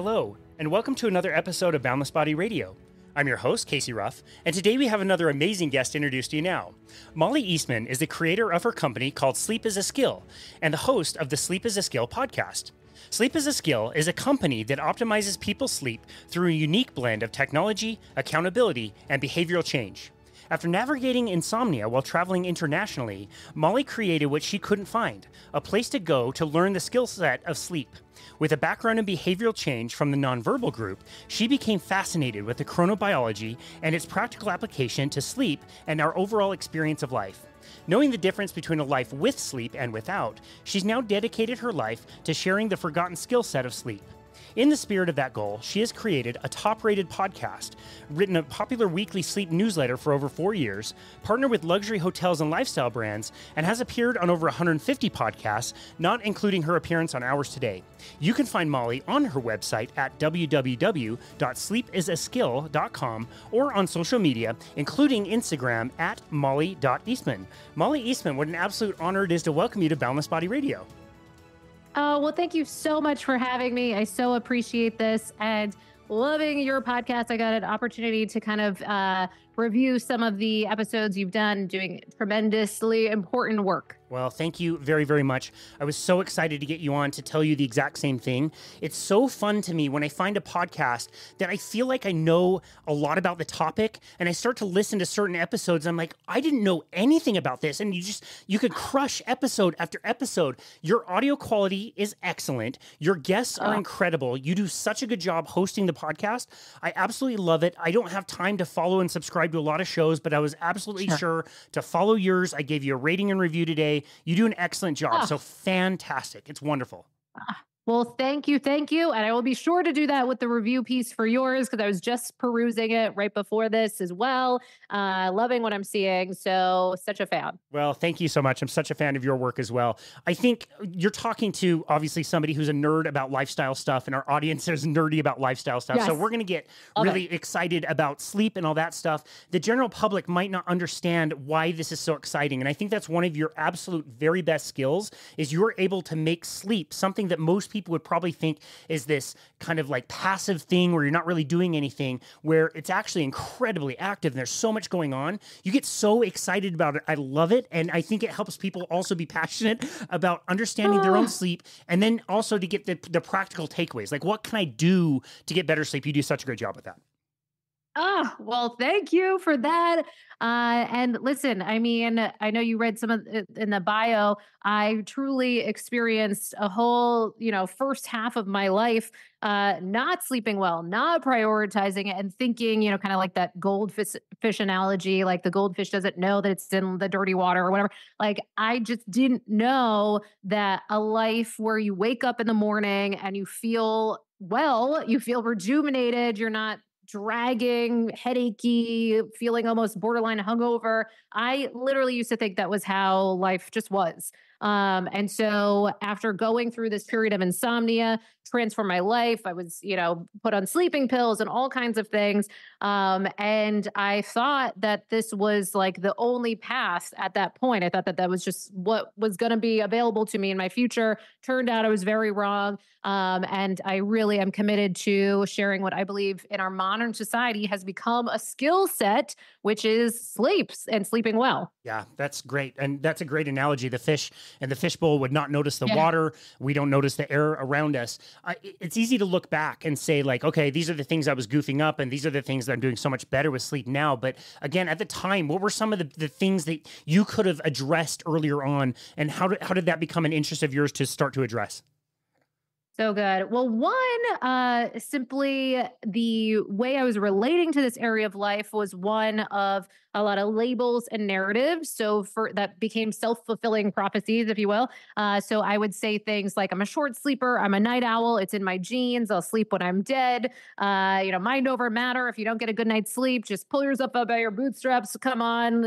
Hello, and welcome to another episode of Boundless Body Radio. I'm your host, Casey Ruff, and today we have another amazing guest to introduce to you now. Mollie Eastman is the creator of her company called Sleep is a Skill and the host of the Sleep is a Skill podcast. Sleep is a Skill is a company that optimizes people's sleep through a unique blend of technology, accountability, and behavioral change. After navigating insomnia while traveling internationally, Mollie created what she couldn't find, a place to go to learn the skill set of sleep. With a background in behavioral change from the Nonverbal Group, she became fascinated with the chronobiology and its practical application to sleep and our overall experience of life. Knowing the difference between a life with sleep and without, she's now dedicated her life to sharing the forgotten skill set of sleep. In the spirit of that goal, she has created a top-rated podcast, written a popular weekly sleep newsletter for over 4 years, partnered with luxury hotels and lifestyle brands, and has appeared on over 150 podcasts, not including her appearance on Ours Today. You can find Mollie on her website at www.sleepisaskill.com or on social media, including Instagram at mollie.eastman. Mollie Eastman, what an absolute honor it is to welcome you to Boundless Body Radio. Oh, well, thank you so much for having me. I so appreciate this and loving your podcast. I got an opportunity to kind of review some of the episodes you've done, doing tremendously important work. Well, thank you very, very much. I was so excited to get you on to tell you the exact same thing. It's so fun to me when I find a podcast that I feel like I know a lot about the topic, and I start to listen to certain episodes. I'm like, I didn't know anything about this. And you could crush episode after episode. Your audio quality is excellent. Your guests are incredible. You do such a good job hosting the podcast. I absolutely love it. I don't have time to follow and subscribe to a lot of shows, but I was absolutely sure to follow yours. I gave you a rating and review today. You do an excellent job. So fantastic. It's wonderful. Well, thank you. Thank you. And I will be sure to do that with the review piece for yours, because I was just perusing it right before this as well. Loving what I'm seeing. So such a fan. Well, thank you so much. I'm such a fan of your work as well. I think you're talking to obviously somebody who's a nerd about lifestyle stuff, and our audience is nerdy about lifestyle stuff. Yes. So we're going to get really excited about sleep and all that stuff. The general public might not understand why this is so exciting. And I think that's one of your absolute very best skills is you're able to make sleep something that most people would probably think is this kind of like passive thing where you're not really doing anything, where it's actually incredibly active and there's so much going on. You get so excited about it. I love it. And I think it helps people also be passionate about understanding their own sleep, and then also to get the practical takeaways. Like, what can I do to get better sleep? You do such a great job with that. Well, thank you for that. And listen, I mean, I know you read some of it in the bio. I truly experienced a whole, first half of my life, not sleeping well, not prioritizing it, and thinking, kind of like that goldfish analogy, like the goldfish doesn't know that it's in the dirty water or whatever. Like, I just didn't know that a life where you wake up in the morning and you feel well, you feel rejuvenated, you're not dragging, headachy, feeling almost borderline hungover. I literally used to think that was how life just was. And so after going through this period of insomnia, transformed my life, I was, put on sleeping pills and all kinds of things. And I thought that this was like the only path at that point. I thought that that was just what was going to be available to me in my future. Turned out I was very wrong. And I really am committed to sharing what I believe in our modern society has become a skill set, which is sleeps and sleeping well. Yeah, that's great. And that's a great analogy. The fish and the fishbowl would not notice the water. We don't notice the air around us. It's easy to look back and say like, okay, these are the things I was goofing up and these are the things that I'm doing so much better with sleep now. But again, at the time, what were some of the things that you could have addressed earlier on, and how did that become an interest of yours to start to address? So good. Well, one, simply the way I was relating to this area of life was one of a lot of labels and narratives. So that became self-fulfilling prophecies, if you will. So I would say things like, I'm a short sleeper. I'm a night owl. It's in my genes. I'll sleep when I'm dead. Mind over matter. If you don't get a good night's sleep, just pull yourself up by your bootstraps. Come on,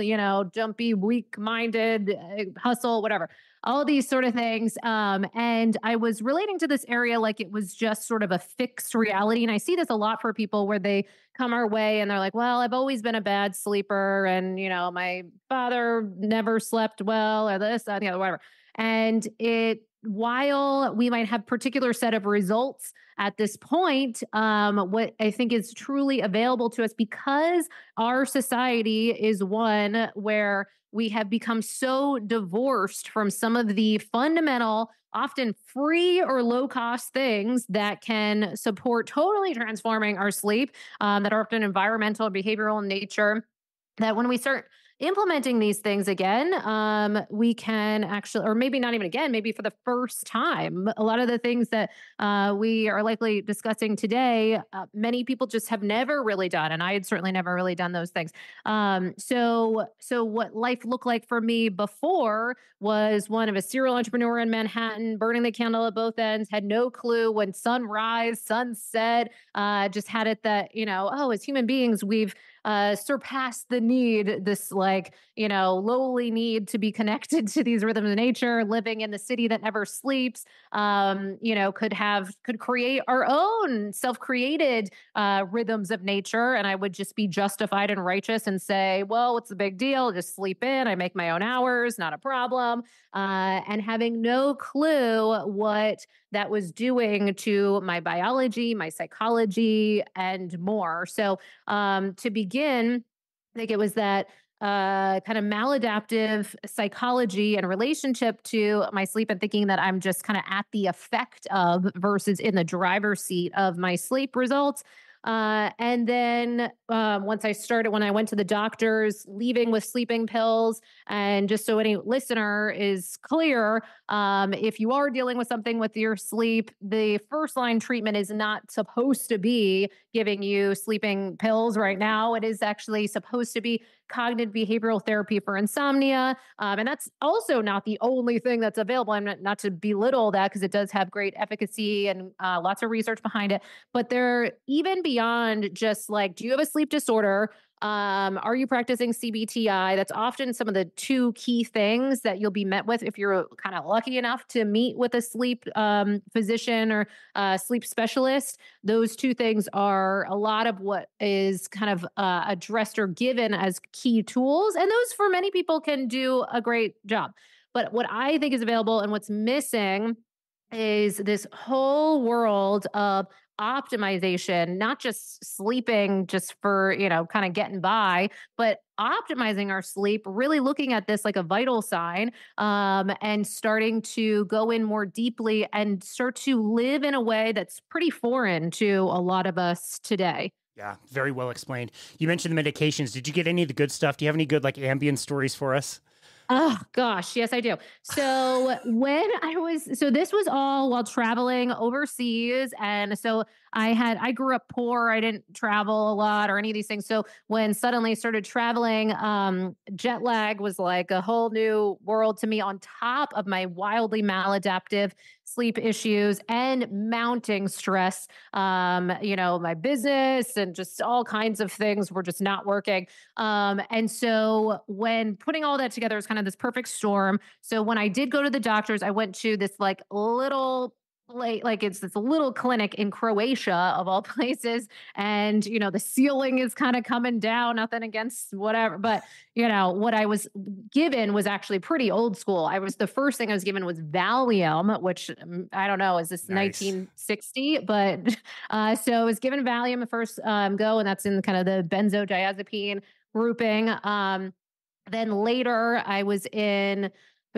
don't be weak-minded, hustle, whatever. All these sort of things. And I was relating to this area like it was just sort of a fixed reality. And I see this a lot for people where they come our way and they're like, well, I've always been a bad sleeper. And, my father never slept well or this, that, and the other, whatever. And it while we might have particular set of results at this point, what I think is truly available to us because our society is one where we have become so divorced from some of the fundamental, often free or low cost things that can support totally transforming our sleep, that are often environmental, behavioral in nature. That when we start implementing these things again, we can actually, or maybe not even again, maybe for the first time, a lot of the things that we are likely discussing today, many people just have never really done, and I had certainly never really done those things. So what life looked like for me before was one of a serial entrepreneur in Manhattan, burning the candle at both ends, had no clue when sunrise, sunset, just had it that, oh, as human beings, we've surpass the need, this like, lowly need to be connected to these rhythms of nature, living in the city that never sleeps, could create our own self-created rhythms of nature. And I would just be justified and righteous and say, well, what's the big deal? Just sleep in. I make my own hours, not a problem. And having no clue what that was doing to my biology, my psychology, and more. So to begin, I think it was that kind of maladaptive psychology and relationship to my sleep and thinking that I'm just kind of at the effect of versus in the driver's seat of my sleep results. And then once I started, when I went to the doctors, leaving with sleeping pills, and just so any listener is clear, if you are dealing with something with your sleep, the first line treatment is not supposed to be giving you sleeping pills right now. It is actually supposed to be cognitive behavioral therapy for insomnia. And that's also not the only thing that's available. I'm not to belittle that because it does have great efficacy and lots of research behind it. But they're even beyond just like, do you have a sleep disorder? Are you practicing CBTI? That's often some of the two key things that you'll be met with if you're kind of lucky enough to meet with a sleep physician or sleep specialist. Those two things are a lot of what is kind of addressed or given as key tools. And those for many people can do a great job. But what I think is available and what's missing is this whole world of optimization, not just sleeping just for, kind of getting by, but optimizing our sleep, really looking at this like a vital sign, and starting to go in more deeply and start to live in a way that's pretty foreign to a lot of us today. Yeah, very well explained. You mentioned the medications. Did you get any of the good stuff? Do you have any good like ambient stories for us? Oh gosh, yes, I do. So this was all while traveling overseas. And so I grew up poor. I didn't travel a lot or any of these things. So when suddenly I started traveling, jet lag was like a whole new world to me on top of my wildly maladaptive sleep issues and mounting stress. My business and just all kinds of things were just not working. And so when putting all that together was kind of this perfect storm. So when I did go to the doctors, I went to this like little like it's this little clinic in Croatia of all places. And, the ceiling is kind of coming down, nothing against whatever. But, what I was given was actually pretty old school. The first thing I was given was Valium, which I don't know, is this Nice. 1960? But so I was given Valium the first go, and that's in kind of the benzodiazepine grouping. Then later I was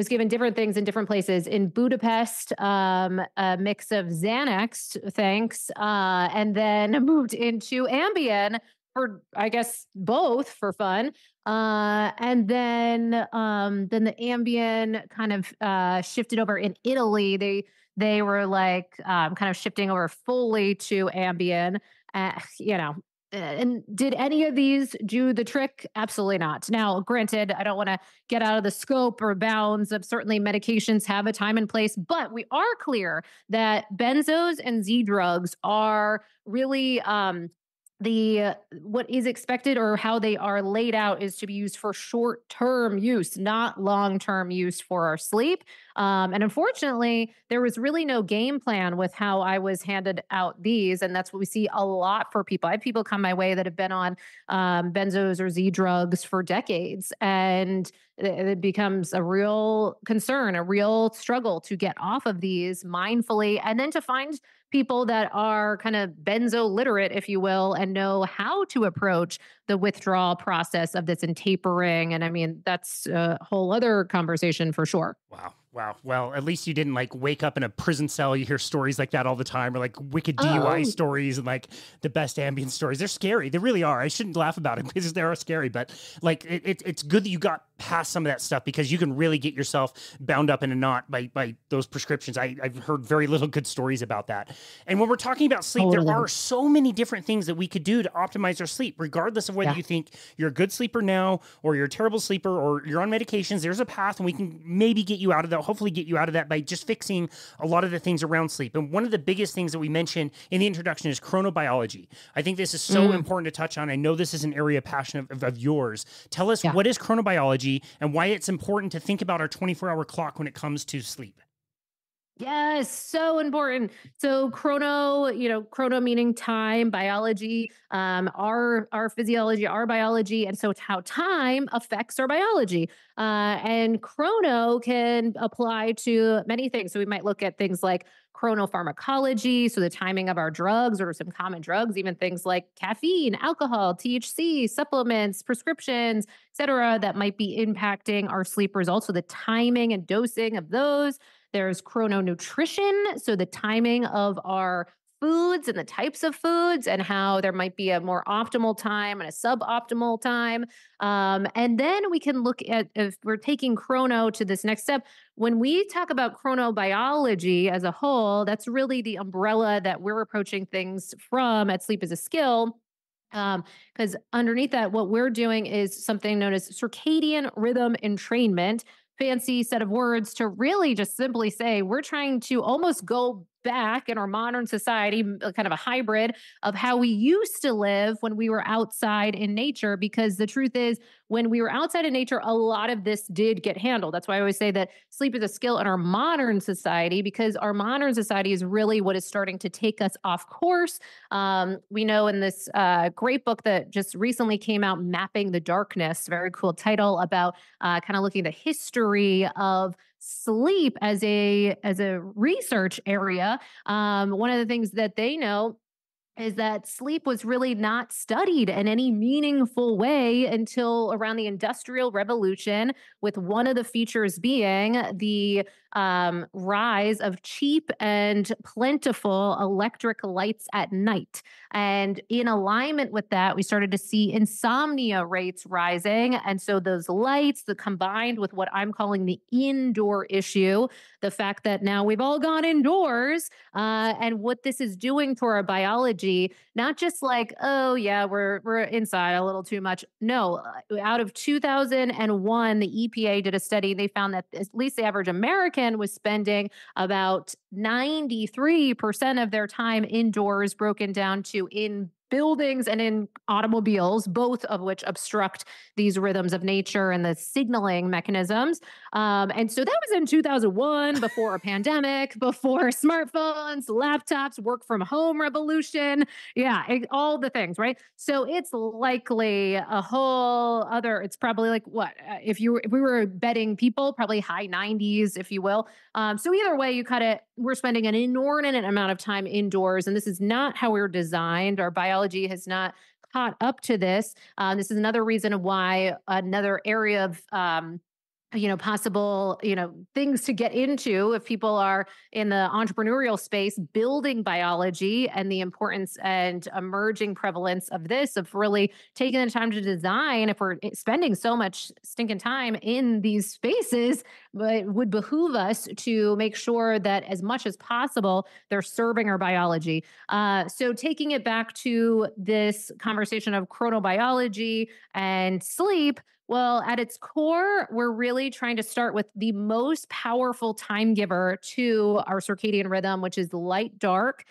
given different things in different places. In Budapest, a mix of Xanax, thanks, and then moved into Ambien for, I guess, both for fun. And then the Ambien kind of shifted over in Italy. They were like kind of shifting over fully to Ambien. You know, and did any of these do the trick? Absolutely not. Now, granted, I don't want to get out of the scope or bounds of certainly medications have a time and place, but we are clear that benzos and Z drugs are really what is expected or how they are laid out is to be used for short-term use, not long-term use for our sleep. And unfortunately, there was really no game plan with how I was handed out these, and that's what we see a lot for people. I have people come my way that have been on benzos or Z drugs for decades, and it becomes a real concern, a real struggle to get off of these mindfully, and then to find people that are kind of benzo literate, if you will, and know how to approach the withdrawal process of this and tapering. And I mean, that's a whole other conversation for sure. Wow. Wow. Well, at least you didn't like wake up in a prison cell. You hear stories like that all the time, or like wicked DUI Oh, stories and like the best ambient stories. They're scary. They really are. I shouldn't laugh about it because they are scary, but like it's good that you got past some of that stuff because you can really get yourself bound up in a knot by those prescriptions. I've heard very little good stories about that. And when we're talking about sleep, there totally. are so many different things that we could do to optimize our sleep, regardless of whether Yeah. you think you're a good sleeper now or you're a terrible sleeper or you're on medications. There's a path and we can maybe get you out of that, hopefully get you out of that by just fixing a lot of the things around sleep. And one of the biggest things that we mentioned in the introduction is chronobiology. I think this is so Mm, important to touch on. I know this is an area of passion of yours. Tell us, yeah. what is chronobiology and why it's important to think about our 24-hour clock when it comes to sleep? Yes, so important. So chrono meaning time, biology, our physiology, our biology, and so it's how time affects our biology. And chrono can apply to many things. So we might look at things like chronopharmacology, so the timing of our drugs or some common drugs, even things like caffeine, alcohol, THC, supplements, prescriptions, et cetera, that might be impacting our sleep results. So the timing and dosing of those. There's chrononutrition, so the timing of our foods and the types of foods and how there might be a more optimal time and a suboptimal time. And then we can look at, if we're taking chrono to this next step, when we talk about chronobiology as a whole, that's really the umbrella that we're approaching things from at Sleep as a Skill. Because underneath that, what we're doing is something known as circadian rhythm entrainment, fancy set of words to really just simply say we're trying to almost go back in our modern society, kind of a hybrid of how we used to live when we were outside in nature. Because the truth is, when we were outside in nature, a lot of this did get handled. That's why I always say that sleep is a skill in our modern society, because our modern society is really what is starting to take us off course. We know in this great book that just recently came out, Mapping the Darkness, very cool title, about kind of looking at the history of sleep as a research area. One of the things that they know is that sleep was really not studied in any meaningful way until around the Industrial Revolution, with one of the features being the rise of cheap and plentiful electric lights at night. And in alignment with that, we started to see insomnia rates rising. And so those lights, the combined with what I'm calling the indoor issue, the fact that now we've all gone indoors, and what this is doing for our biology, not just like, oh yeah, we're inside a little too much. No, out of 2001, the EPA did a study. They found that at least the average American was spending about 93% of their time indoors, broken down to in buildings and in automobiles, both of which obstruct these rhythms of nature and the signaling mechanisms. And so that was in 2001, before a pandemic, before smartphones, laptops, work from home revolution. Yeah, all the things, right? So it's likely a whole other, it's probably like what, if we were betting people, probably high 90s, if you will. So either way you cut it, we're spending an inordinate amount of time indoors, and this is not how we're designed. Our biology has not caught up to this. This is another reason why another area of possible, things to get into if people are in the entrepreneurial space, building biology and the importance and emerging prevalence of this, of really taking the time to design. If we're spending so much stinking time in these spaces, but it would behoove us to make sure that as much as possible, they're serving our biology. So taking it back to this conversation of chronobiology and sleep, Well, at its core, we're really trying to start with the most powerful time giver to our circadian rhythm, which is light dark.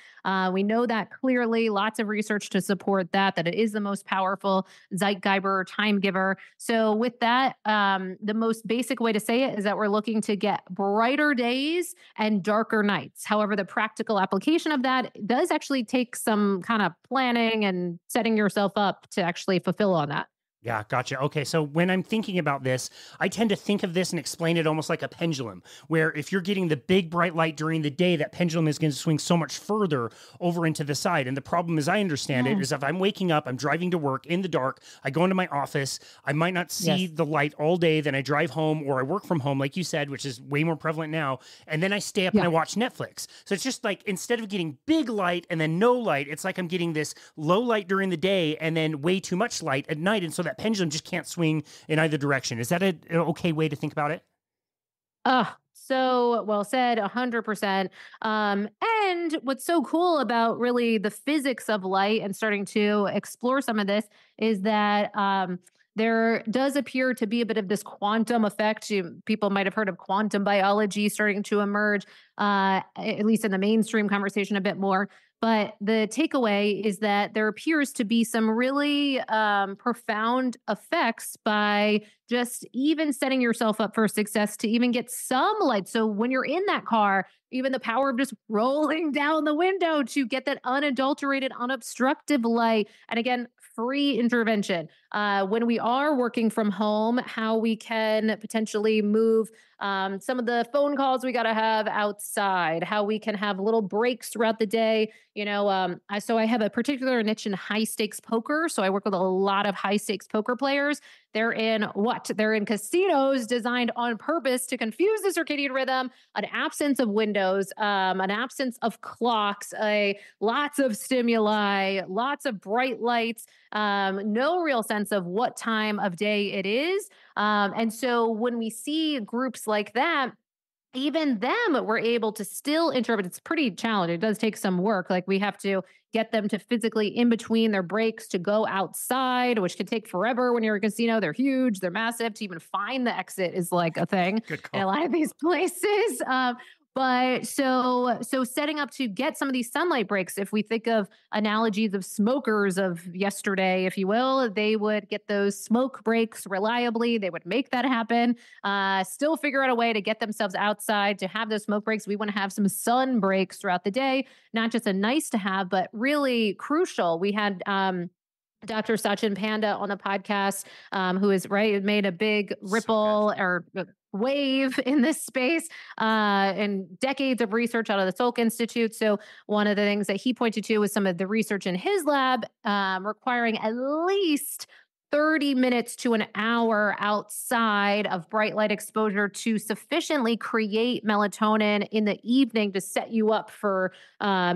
We know that clearly, lots of research to support that it is the most powerful Zeitgeber time giver. So, with that, the most basic way to say it is that we're looking to get brighter days and darker nights. However, the practical application of that does actually take some kind of planning and setting yourself up to actually fulfill on that. Yeah, gotcha. Okay, so when I'm thinking about this, I tend to think of this and explain it almost like a pendulum, where if you're getting the big bright light during the day, that pendulum is going to swing so much further over into the side. And the problem, as I understand it, Yeah. is if I'm waking up, I'm driving to work in the dark, I go into my office, I might not see Yes. the light all day, then I drive home or I work from home, like you said, which is way more prevalent now, and then I stay up and Yeah. I watch Netflix. So it's just like instead of getting big light and then no light, it's like I'm getting this low light during the day and then way too much light at night. And so that pendulum just can't swing in either direction. Is that an okay way to think about it? So well said, 100%. And what's so cool about really the physics of light and starting to explore some of this is that there does appear to be a bit of this quantum effect. People might have heard of quantum biology starting to emerge, at least in the mainstream conversation a bit more. But the takeaway is that there appears to be some really profound effects by just even setting yourself up for success to even get some light. So when you're in that car, even the power of just rolling down the window to get that unadulterated, unobstructed light. And again, free intervention. When we are working from home, how we can potentially move some of the phone calls we got to have outside, how we can have little breaks throughout the day. I have a particular niche in high stakes poker. So I work with a lot of high stakes poker players. They're in what? They're in casinos designed on purpose to confuse the circadian rhythm, an absence of windows, an absence of clocks, lots of stimuli, lots of bright lights, no real sense of what time of day it is. And so when we see groups like that, even them we're able to still interpret. It's pretty challenging. It does take some work. Like we have to get them to physically in between their breaks to go outside, which can take forever when you're a casino. They're huge, they're massive. To even find the exit is like a thing Good in a call. lot of these places. But so setting up to get some of these sunlight breaks, if we think of analogies of smokers of yesterday, if you will, they would get those smoke breaks reliably. They would make that happen, still figure out a way to get themselves outside to have those smoke breaks. We want to have some sun breaks throughout the day, not just a nice to have, but really crucial. We had Dr. Sachin Panda on the podcast, who is right, made a big So good. ripple or wave in this space, and decades of research out of the Salk Institute. So one of the things that he pointed to was some of the research in his lab, requiring at least 30 minutes to an hour outside of bright light exposure to sufficiently create melatonin in the evening to set you up for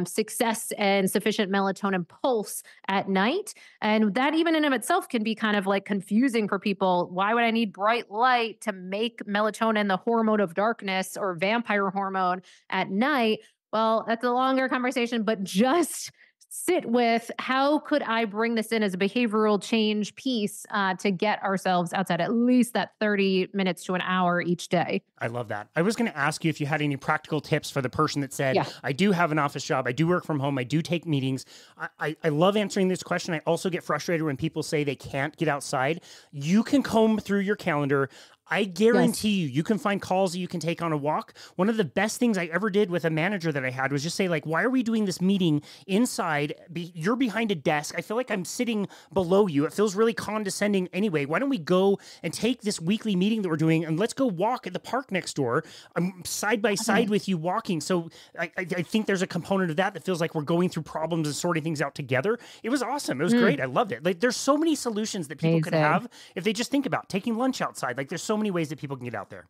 success and sufficient melatonin pulse at night. And that, even in of itself, can be kind of like confusing for people. Why would I need bright light to make melatonin the hormone of darkness or vampire hormone at night? Well, that's a longer conversation, but just sit with how could I bring this in as a behavioral change piece to get ourselves outside at least that 30 minutes to an hour each day. I love that. I was going to ask you if you had any practical tips for the person that said, Yeah. I do have an office job, I do work from home, I do take meetings. I love answering this question. I also get frustrated when people say they can't get outside. You can comb through your calendar. I Yes. guarantee you can find calls that you can take on a walk. One of the best things I ever did with a manager that I had was just say, like, why are we doing this meeting inside? You're behind a desk. I feel like I'm sitting below you. It feels really condescending anyway. Why don't we go and take this weekly meeting that we're doing and let's go walk at the park next door. I'm side by side Okay. with you walking. So I think there's a component of that feels like we're going through problems and sorting things out together. It was awesome. It was Mm, great. I loved it. Like, there's so many solutions that people could amazing. have if they just think about taking lunch outside. Like, there's so many ways that people can get out there.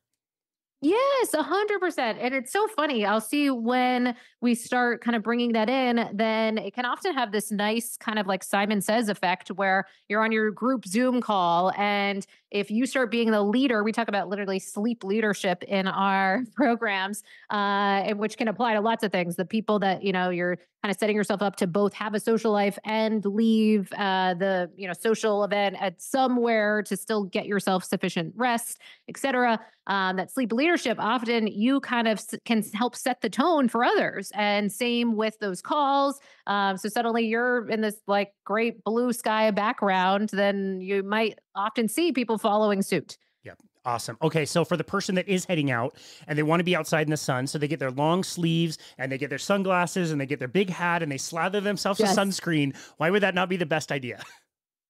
Yes, 100%. And it's so funny. I'll see when we start kind of bringing that in, then it can often have this nice kind of like Simon Says effect where you're on your group Zoom call. And if you start being the leader, we talk about literally sleep leadership in our programs, and which can apply to lots of things. The people that, you're kind of setting yourself up to both have a social life and leave the social event at somewhere to still get yourself sufficient rest, etc. That sleep leadership, often you kind of can help set the tone for others, and same with those calls. So suddenly you're in this like great blue sky background, then you might often see people following suit. Yep. Awesome. Okay. So for the person that is heading out and they want to be outside in the sun, so they get their long sleeves and they get their sunglasses and they get their big hat and they slather themselves with sunscreen, why would that not be the best idea?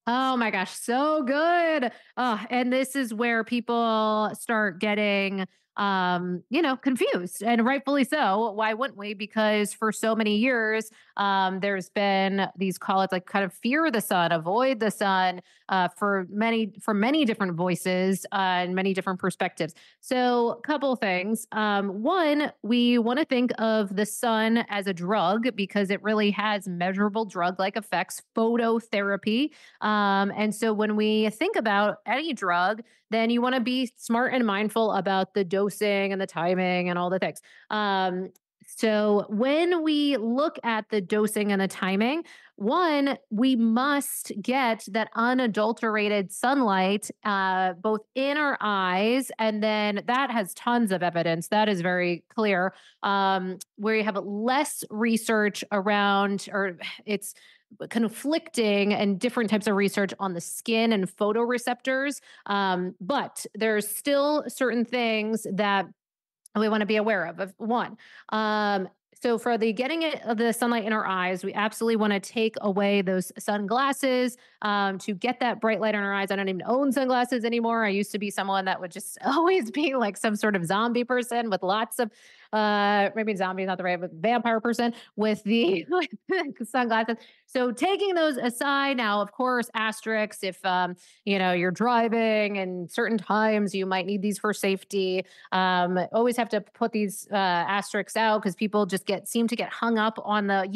Oh my gosh, so good. And this is where people start getting confused, and rightfully so. Why wouldn't we? Because for so many years, there's been these call it like kind of fear the sun, avoid the sun, for many different voices and many different perspectives. So, a couple things. One, we want to think of the sun as a drug because it really has measurable drug-like effects, phototherapy. And so, when we think about any drug, then you want to be smart and mindful about the dosing and the timing and all the things. So when we look at the dosing and the timing, one, we must get that unadulterated sunlight, both in our eyes, and then that has tons of evidence. That is very clear. Where you have less research around, or it's conflicting and different types of research on the skin and photoreceptors. But there's still certain things that we want to be aware of. One, so for the getting the sunlight in our eyes, we absolutely want to take away those sunglasses to get that bright light in our eyes. I don't even own sunglasses anymore. I used to be someone that would just always be like some sort of zombie person with lots of maybe zombie is not the right, but vampire person with the sunglasses. So taking those aside now, of course, asterisks, if you're driving and certain times you might need these for safety. Always have to put these asterisks out because people just seem to get hung up on the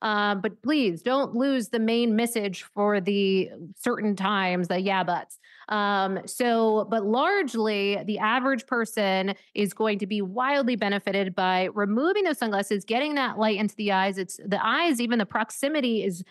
but please don't lose the main message for the certain times, the buts. But largely the average person is going to be wildly benefited by removing those sunglasses, getting that light into the eyes. It's the eyes, even the proximity is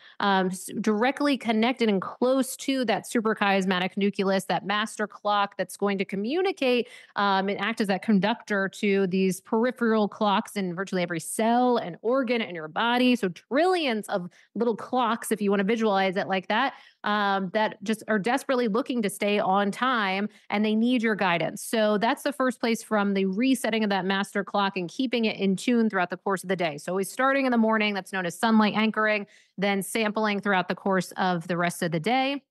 directly connected and close to that suprachiasmatic nucleus, that master clock that's going to communicate and act as that conductor to these peripheral clocks in virtually every cell and organ in your body. So trillions of little clocks, if you want to visualize it like that, that just are desperately looking to stay on time, and they need your guidance. So that's the first place, from the resetting of that master clock and keeping it in tune throughout the course of the day. So always starting in the morning, that's known as sunlight anchoring, then sampling throughout the course of the rest of the day.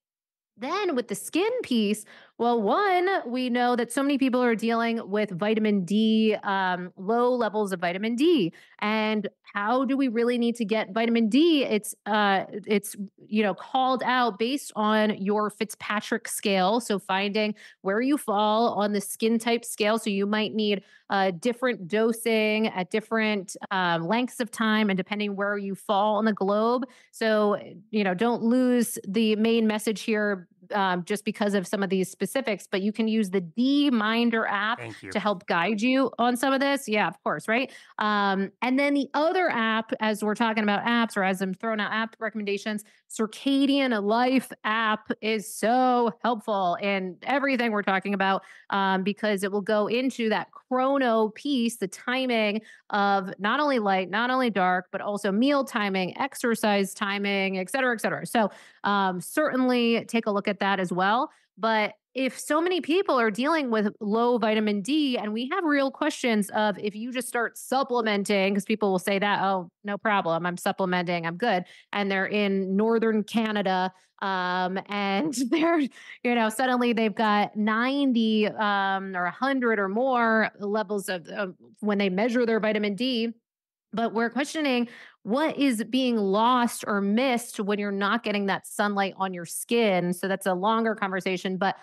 Then with the skin piece, well, one, we know that so many people are dealing with vitamin D, low levels of vitamin D. And how do we really need to get vitamin D? It's called out based on your Fitzpatrick scale. So finding where you fall on the skin type scale. So you might need different dosing at different lengths of time, and depending where you fall on the globe. So, don't lose the main message here just because of some of these specifics, but you can use the D-Minder app to help guide you on some of this. Yeah, of course, right? And then the other app, as we're talking about apps, or as I'm throwing out app recommendations, Circadian Life app is so helpful in everything we're talking about because it will go into that chrono piece, the timing of not only light, not only dark, but also meal timing, exercise timing, et cetera, et cetera. So certainly take a look at that as well. But if so many people are dealing with low vitamin D, and we have real questions of if you just start supplementing, because people will say that, oh, no problem, I'm supplementing, I'm good. And they're in northern Canada and they're, suddenly they've got 90 or 100 or more levels of when they measure their vitamin D. But we're questioning what is being lost or missed when you're not getting that sunlight on your skin. So that's a longer conversation, but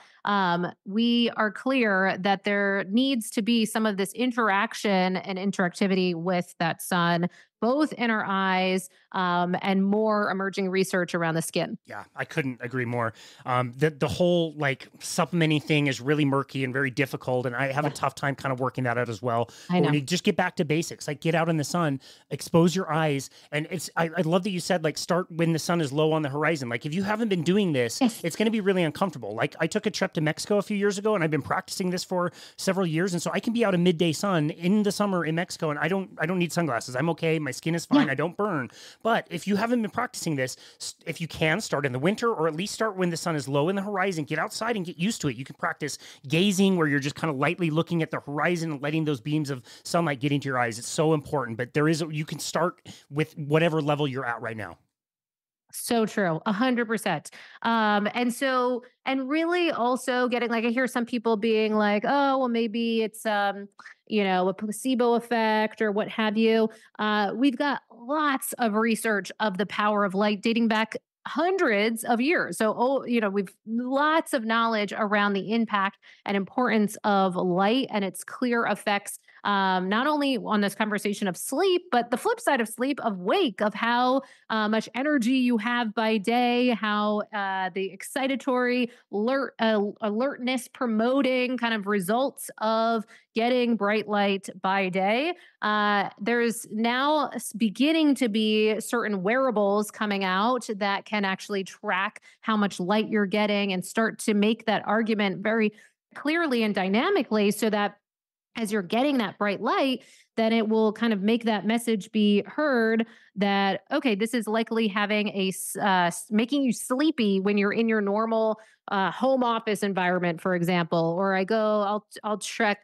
we are clear that there needs to be some of this interaction and interactivity with that sun, both in our eyes and more emerging research around the skin. Yeah, I couldn't agree more. The whole supplementing thing is really murky and very difficult, and I have a tough time kind of working that out as well. I know. When you just get back to basics, like get out in the sun, expose your eyes, days. And I love that you said, like, start when the sun is low on the horizon. Like, if you haven't been doing this, Yes. it's going to be really uncomfortable. Like, I took a trip to Mexico a few years ago, and I've been practicing this for several years. And so I can be out in midday sun in the summer in Mexico, and I don't need sunglasses. I'm okay. My skin is fine. Yeah. I don't burn. But if you haven't been practicing this, if you can, start in the winter, or at least start when the sun is low in the horizon. Get outside and get used to it. You can practice gazing, where you're just kind of lightly looking at the horizon and letting those beams of sunlight get into your eyes. It's so important. But you can start with whatever level you're at right now. So true, 100%. And really also getting, like, I hear some people being like, oh, well, maybe it's, a placebo effect or what have you. We've got lots of research of the power of light dating back hundreds of years. So, we've lots of knowledge around the impact and importance of light and its clear effects, not only on this conversation of sleep, but the flip side of sleep, of wake, of how much energy you have by day, how the excitatory alertness promoting kind of results of getting bright light by day. There's now beginning to be certain wearables coming out that can actually track how much light you're getting and start to make that argument very clearly and dynamically, so that as you're getting that bright light, then it will kind of make that message be heard that, okay, this is likely having making you sleepy when you're in your normal home office environment, for example. Or I'll check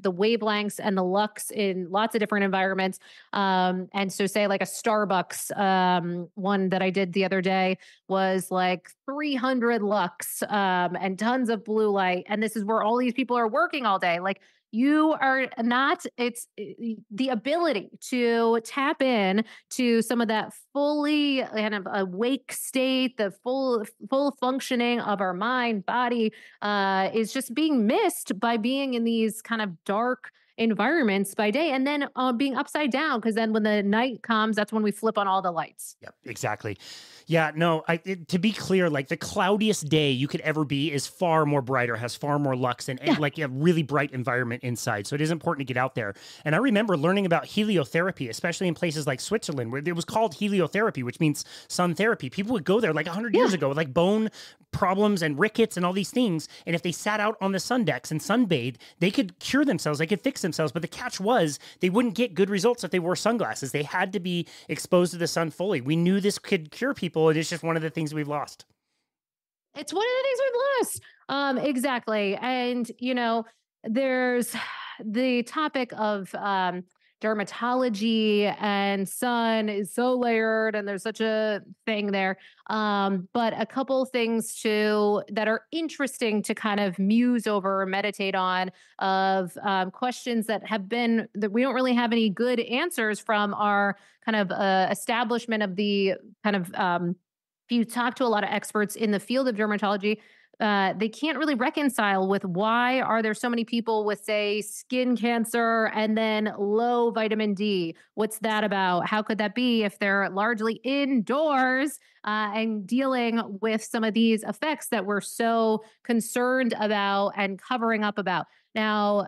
the wavelengths and the lux in lots of different environments. And so say like a Starbucks, one that I did the other day was like 300 lux, and tons of blue light. And this is where all these people are working all day. Like, you are not, it's the ability to tap in to some of that fully kind of awake state, the full functioning of our mind, body, is just being missed by being in these kind of dark environments by day, and then being upside down, because then when the night comes, that's when we flip on all the lights. Yep, exactly. Yeah, no, to be clear, like, the cloudiest day you could ever be is far more brighter, has far more lux, and like a really bright environment inside. So it is important to get out there. And I remember learning about heliotherapy, especially in places like Switzerland, where it was called heliotherapy, which means sun therapy. People would go there like 100 years ago with like bone problems and rickets and all these things. And if they sat out on the sun decks and sunbathed, they could cure themselves, they could fix themselves. But the catch was they wouldn't get good results if they wore sunglasses. They had to be exposed to the sun fully. We knew this could cure people. And it's just one of the things we've lost. It's one of the things we've lost. Exactly. And, there's the topic of dermatology, and sun is so layered, and there's such a thing there. But a couple things too that are interesting to kind of muse over or meditate on, of questions that we don't really have any good answers from our kind of establishment of the kind of, if you talk to a lot of experts in the field of dermatology, they can't really reconcile with why are there so many people with, say, skin cancer and then low vitamin D. What's that about? How could that be if they're largely indoors and dealing with some of these effects that we're so concerned about and covering up about? Now,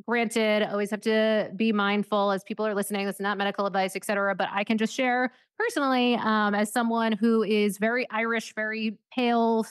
granted, always have to be mindful as people are listening. That's not medical advice, et cetera. But I can just share personally, as someone who is very Irish, very pale,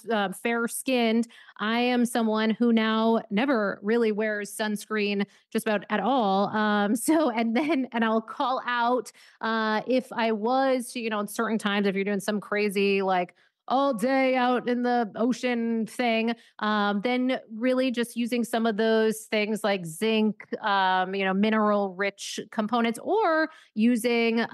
fair skinned. I am someone who now never really wears sunscreen just about at all. And I'll call out if I was, in certain times, if you're doing some crazy, like, all day out in the ocean thing, then really just using some of those things like zinc, mineral rich components, or using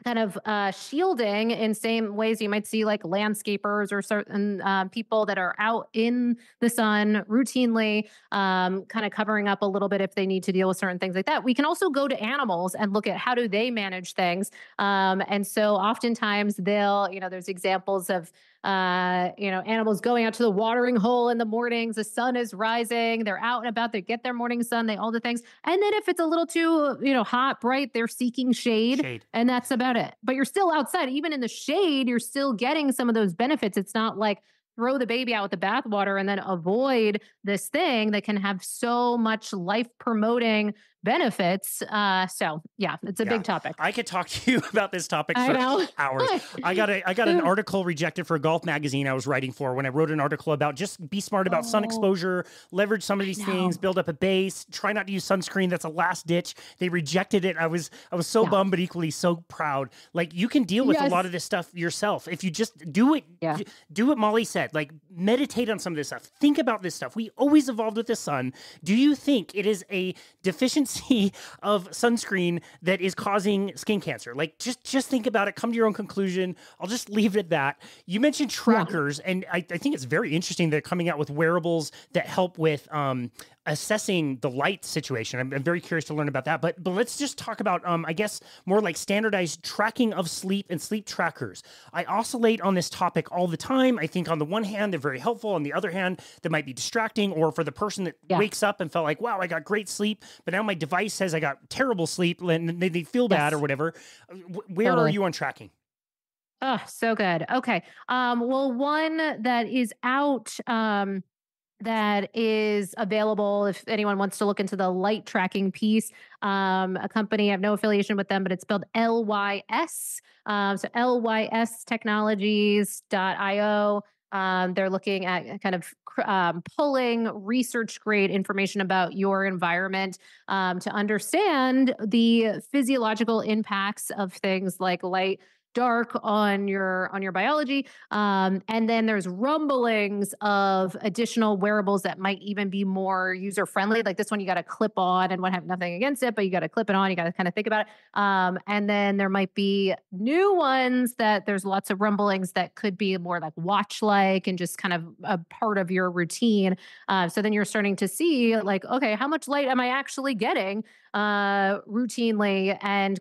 kind of shielding in same ways you might see like landscapers or certain people that are out in the sun routinely, kind of covering up a little bit if they need to deal with certain things like that. We can also go to animals and look at how do they manage things. And so oftentimes there's examples of animals going out to the watering hole in the mornings, the sun is rising, they're out and about, they get their morning sun, all the things. And then if it's a little too, hot, bright, they're seeking shade. And that's about it. But you're still outside. Even in the shade, you're still getting some of those benefits. It's not like throw the baby out with the bathwater and then avoid this thing that can have so much life promoting benefits. So yeah, it's a Yeah, big topic. I could talk to you about this topic I for know. hours. I got an article rejected for a golf magazine I was writing for when I wrote an article about just be smart about sun Oh, exposure, leverage some of I these things, know. build up a base, try not to use sunscreen. That's a last ditch. They rejected it. I was so Yeah. bummed, but equally so proud. Like you can deal with a lot Yes. of this stuff yourself if you just do it. Yeah. Do what Molly said. Like meditate on some of this stuff. Think about this stuff. We always evolved with the sun. Do you think it is a deficiency of sunscreen that is causing skin cancer? Like just think about it, come to your own conclusion. I'll just leave it at that. You mentioned Yeah. trackers, and I think it's very interesting they're coming out with wearables that help with assessing the light situation. I'm very curious to learn about that. But let's just talk about I guess more like standardized tracking of sleep and sleep trackers. I oscillate on this topic all the time. I think on the one hand they're very helpful, on the other hand they might be distracting, or for the person that Yeah. wakes up and felt like, wow, I got great sleep, but now my device says I got terrible sleep and they feel bad or Yes. whatever. Where are Totally. you on tracking? Oh, so good. Okay. Well, one that is out, that is available if anyone wants to look into the light tracking piece. A company, I have no affiliation with them, but it's spelled LYS. So lystechnologies.io. They're looking at kind of pulling research grade information about your environment, to understand the physiological impacts of things like light, dark on your biology. And then there's rumblings of additional wearables that might even be more user friendly. Like this one, you got to clip on, and what have nothing against it, but you got to clip it on. You got to kind of think about it. And then there might be new ones that there's lots of rumblings that could be more like watch like and just kind of a part of your routine. So then you're starting to see like, okay, how much light am I actually getting routinely? And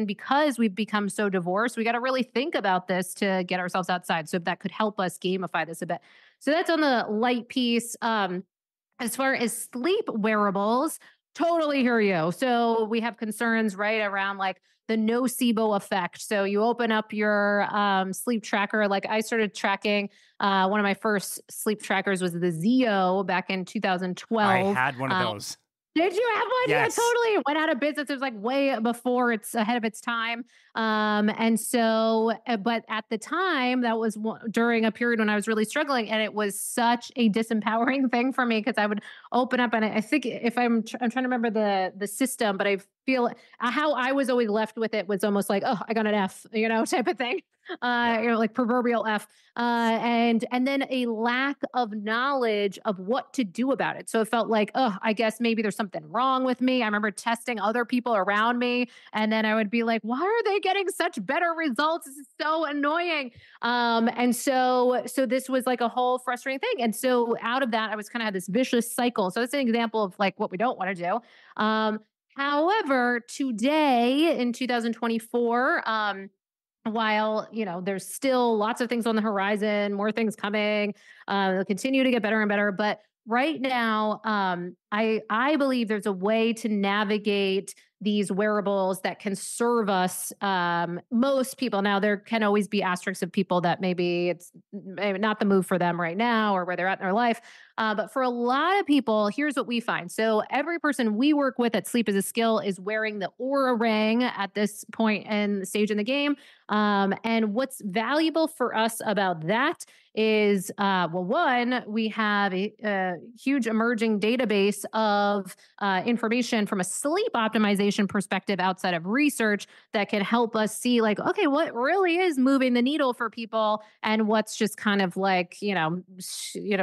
because we've become so divorced, we got to really think about this to get ourselves outside. So that could help us gamify this a bit. So that's on the light piece. As far as sleep wearables, totally hear you. So we have concerns right around like the nocebo effect. So you open up your sleep tracker. Like I started tracking, one of my first sleep trackers was the Zeo back in I 2012. had one of Um, those. did you have one? Yeah, Yes. totally. It went out of business. It was like way before it's ahead of its time. And so, but at the time, that was during a period when I was really struggling, and it was such a disempowering thing for me because I would open up, and I think if I'm trying to remember the system, but I feel how I was always left with it was almost like, oh, I got an F, type of thing. Yep. Like proverbial F, and then a lack of knowledge of what to do about it. So it felt like, oh, I guess maybe there's something wrong with me. I remember testing other people around me, and then I would be like, why are they getting such better results? This is so annoying. And so this was like a whole frustrating thing. And so out of that, I was kind of had this vicious cycle. So it's an example of like what we don't want to do. However, today in 2024, while there's still lots of things on the horizon, more things coming, they'll continue to get better and better, but right now, I believe there's a way to navigate these wearables that can serve us. Most people, now there can always be asterisks of people that maybe it's maybe not the move for them right now or where they're at in their life. But for a lot of people, here's what we find. So every person we work with at Sleep is a Skill is wearing the Aura Ring at this point in the stage in the game. And what's valuable for us about that is, well, one, we have a huge emerging database of information from a sleep optimization perspective outside of research that can help us see, like, okay, what really is moving the needle for people, and what's just kind of like,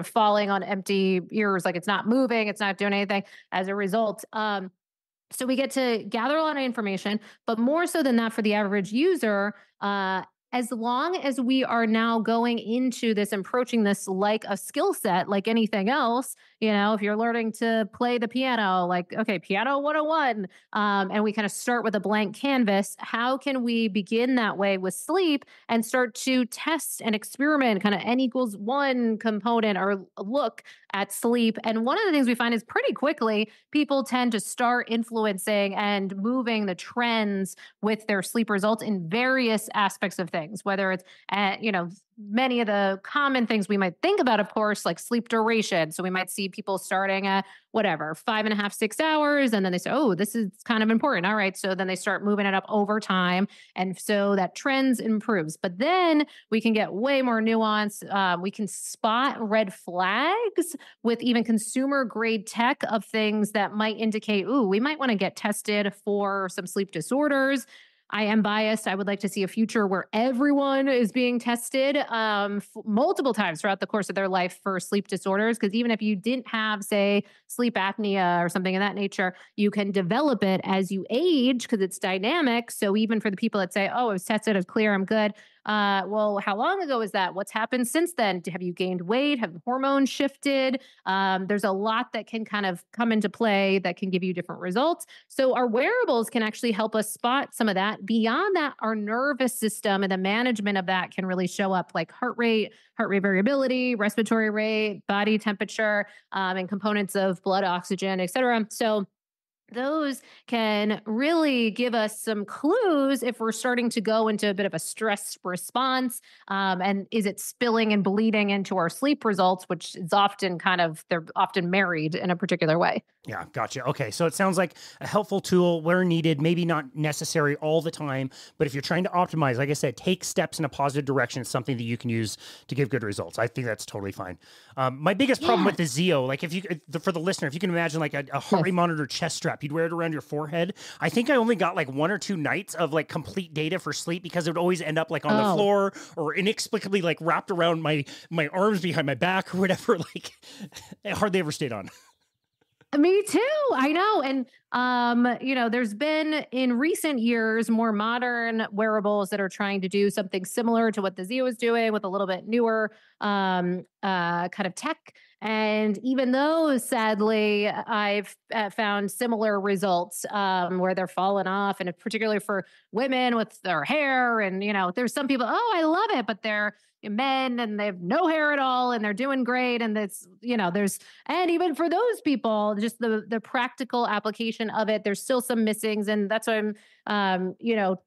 falling on empty ears, like it's not moving, it's not doing anything as a result. So we get to gather a lot of information, but more so than that, for the average user, as long as we are now going into this, approaching this like a skill set, like anything else, if you're learning to play the piano, like, okay, piano 101, and we kind of start with a blank canvas, how can we begin that way with sleep and start to test and experiment kind of N equals one component or look at sleep? And one of the things we find is pretty quickly, people tend to start influencing and moving the trends with their sleep results in various aspects of things, whether it's, many of the common things we might think about, of course, like sleep duration. So we might see people starting at whatever, 5.5, 6 hours. And then they say, oh, this is kind of important. All right. So then they start moving it up over time. And so that trends improves. But then we can get way more nuance. We can spot red flags with even consumer grade tech of things that might indicate, ooh, we might want to get tested for some sleep disorders. I am biased. I would like to see a future where everyone is being tested multiple times throughout the course of their life for sleep disorders. Because even if you didn't have, say, sleep apnea or something of that nature, you can develop it as you age because it's dynamic. So even for the people that say, oh, I was tested, I was clear, I'm good. Well, how long ago is that? What's happened since then? Have you gained weight? Have hormones shifted? There's a lot that can kind of come into play that can give you different results. So our wearables can actually help us spot some of that. Beyond that, our nervous system and the management of that can really show up, like heart rate variability, respiratory rate, body temperature, and components of blood oxygen, et cetera. So those can really give us some clues if we're starting to go into a bit of a stress response. And is it spilling and bleeding into our sleep results, which is often they're often married in a particular way. Yeah, gotcha. Okay, so it sounds like a helpful tool where needed, maybe not necessary all the time, but if you're trying to optimize, like I said, take steps in a positive direction, it's something that you can use to give good results. I think that's totally fine. My biggest problem with the Zeo, like for the listener, if you can imagine like a heart rate monitor chest strap, you'd wear it around your forehead. I think I only got like 1 or 2 nights of like complete data for sleep because it would always end up like on the floor or inexplicably like wrapped around my arms behind my back or whatever. Like it hardly ever stayed on. Me too. I know. And, there's been in recent years more modern wearables that are trying to do something similar to what the Zeo is doing with a little bit newer kind of tech. And even those, sadly, I've found similar results where they're falling off. And particularly for women with their hair. And, there's some people, oh, I love it, but they're men and they have no hair at all and they're doing great. And and even for those people, just the practical application of it, there's still some missings. And that's why I'm,